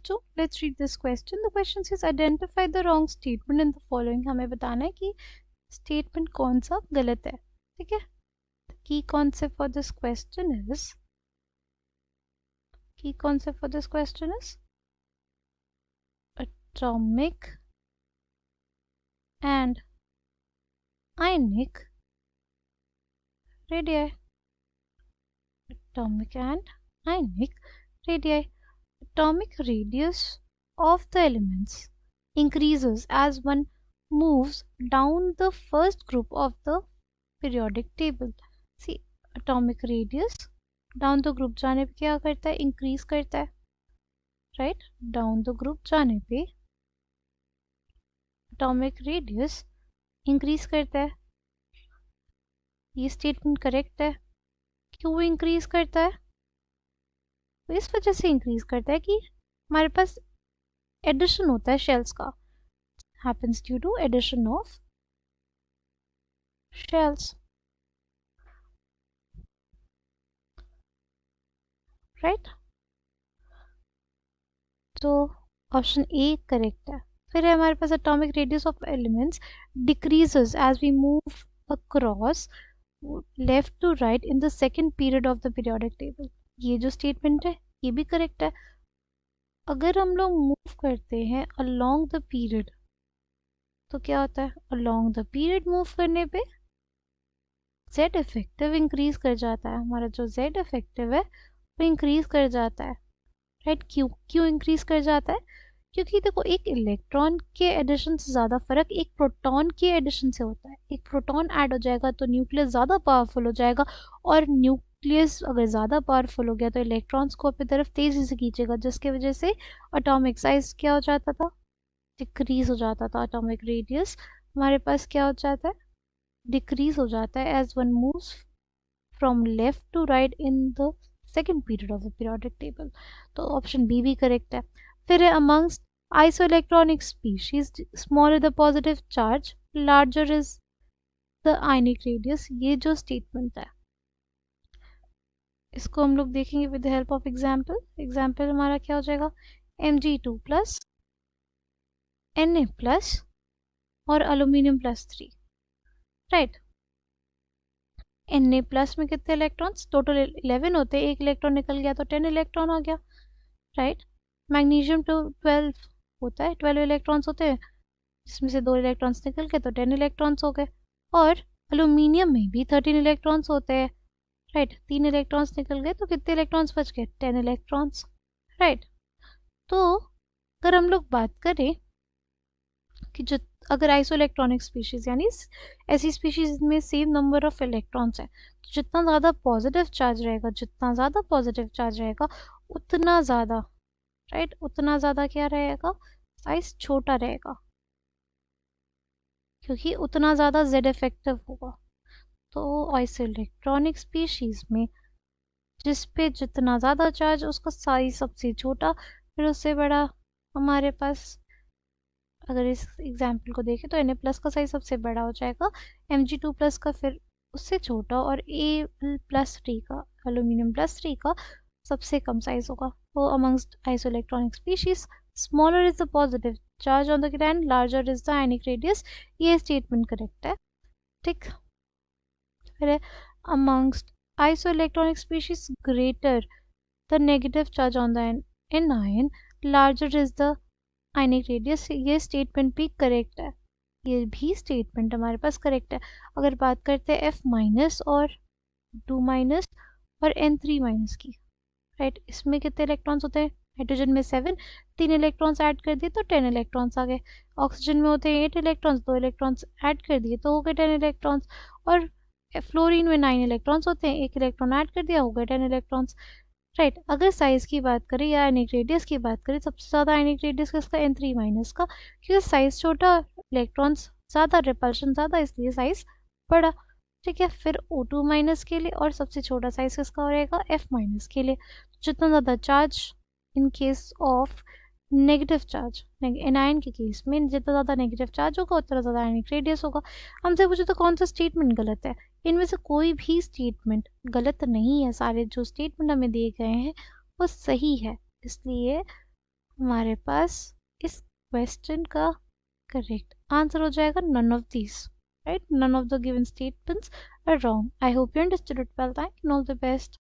बच्चों, let's read this question. The question is identify the wrong statement in the following. हमें बताना है कि स्टेटमेंट कौन सा गलत है. ठीक है. की concept for this question is atomic and ionic radii. Atomic and ionic radii. Atomic radius of the elements increases as one moves down the first group of the periodic table. See, atomic radius down the group जाने पे क्या करता है? increase करता है. right? down the group जाने पे atomic radius increase करता है. ये स्टेटमेंट करेक्ट है. क्यों इंक्रीज करता है? तो इस वजह से इंक्रीज करता है कि हमारे पास एडिशन होता है शेल्स का. happens due to addition of shells. right? तो ऑप्शन ए करेक्ट है. फिर है हमारे पास atomic radius of elements decreases as we move across left to right in the second period of the periodic table. ये जो statement है ये भी करेक्ट है. अगर हम लोग मूव करते हैं अलोंग द पीरियड तो क्या होता है? अलोंग द पीरियड मूव करने पे जेड इफेक्टिव इंक्रीज कर जाता है. हमारा जो जेड इफेक्टिव है वो इंक्रीज कर जाता है. राइट? क्यों इंक्रीज कर जाता है? क्योंकि देखो, एक इलेक्ट्रॉन के एडिशन से ज़्यादा फर्क एक प्रोटॉन के एडिशन से होता है. एक प्रोटॉन ऐड हो जाएगा तो न्यूक्लियस ज़्यादा पावरफुल हो जाएगा, और न्यूक्लियस अगर ज़्यादा पावरफुल हो गया तो इलेक्ट्रॉन्स को अपनी तरफ तेज़ी से खींचेगा, जिसकी वजह से एटॉमिक साइज क्या हो जाता था? डिक्रीज हो जाता था. एटॉमिक रेडियस हमारे पास क्या हो जाता है? डिक्रीज हो जाता है as one moves from left to right in the second period of the periodic table. तो ऑप्शन बी भी करेक्ट है. फिर है amongst isoelectronic species, smaller the positive charge, larger is the ionic radius. ये जो स्टेटमेंट है इसको हम लोग देखेंगे with the help of example. Example हमारा क्या हो जाएगा? Mg2 प्लस Na प्लस और aluminium plus 3. Right? Na plus में कितने इलेक्ट्रॉन्स? टोटल 11 होते हैं. एक इलेक्ट्रॉन निकल गया तो 10 इलेक्ट्रॉन आ गया. राइट? मैग्नीशियम 12 होता है, 12 इलेक्ट्रॉन्स होते हैं, जिसमें से 2 इलेक्ट्रॉन्स निकल के तो 10 इलेक्ट्रॉन्स हो गए. और एल्यूमिनियम में भी 13 इलेक्ट्रॉन्स होते हैं. राइट? 3 इलेक्ट्रॉन्स निकल गए तो कितने इलेक्ट्रॉन्स बच गए? 10 इलेक्ट्रॉन्स. राइट? तो अगर हम लोग बात करें कि जो अगर आइसोइलेक्ट्रॉनिक स्पीशीज यानी ऐसी स्पीशीज में सेम नंबर ऑफ इलेक्ट्रॉन्स है तो जितना ज़्यादा पॉजिटिव चार्ज रहेगा उतना ज़्यादा, राइट, उतना ज़्यादा क्या रहेगा? साइज छोटा रहेगा, क्योंकि उतना ज़्यादा जेड इफेक्टिव होगा. तो आइसोइलेक्ट्रॉनिक स्पीशीज में जिस पे जितना ज़्यादा चार्ज उसका साइज सबसे छोटा, फिर उससे बड़ा. हमारे पास अगर इस एग्जाम्पल को देखें तो Na प्लस का साइज सबसे बड़ा हो जाएगा, Mg2 प्लस का फिर उससे छोटा, और A प्लस 3 का, एल्यूमिनियम प्लस 3 का सबसे कम साइज होगा. तो amongst isoelectronic species smaller is the positive charge on the grand, larger is the ionic radius. ये स्टेटमेंट करेक्ट है. ठीक. फिर amongst isoelectronic species greater the negative charge on the anion, larger is the ionic radius. ये statement भी correct है. ये भी statement हमारे पास करेक्ट है. अगर बात करते हैं F माइनस और 2 माइनस और N3 माइनस की, राइट, इसमें कितने इलेक्ट्रॉन्स होते हैं? हाइड्रोजन में 7, 3 इलेक्ट्रॉन्स ऐड कर दिए तो 10 इलेक्ट्रॉन्स आ गए. ऑक्सीजन में होते हैं 8 इलेक्ट्रॉन्स, 2 इलेक्ट्रॉन्स ऐड कर दिए तो हो गए 10 इलेक्ट्रॉन्स. और फ्लोरीन में 9 इलेक्ट्रॉन्स होते हैं, 1 इलेक्ट्रॉन ऐड कर दिया, हो गए 10 इलेक्ट्रॉन्स. राइट? अगर साइज की बात करें या आयनिक रेडियस की बात करें, सबसे ज़्यादा आयनिक रेडियस किसका? N3 माइनस का, क्योंकि साइज छोटा, इलेक्ट्रॉन्स ज़्यादा, रिपल्शन ज़्यादा, इसलिए साइज बड़ा. ठीक है. फिर O2 माइनस के लिए, और सबसे छोटा साइज किसका रहेगा? F माइनस के लिए. जितना ज़्यादा charge in case of negative charge, anion के केस में जितना ज़्यादा नेगेटिव चार्ज होगा उतना ज़्यादा आयनिक रेडियस होगा. हमसे पूछे तो कौन सा स्टेटमेंट गलत है? इनमें से कोई भी स्टेटमेंट गलत नहीं है. सारे जो स्टेटमेंट हमें दिए गए हैं वो सही है. इसलिए हमारे पास इस क्वेश्चन का करेक्ट आंसर हो जाएगा none of these. Right, none of the given statements are wrong. I hope you understood it well. Thank you and all the best.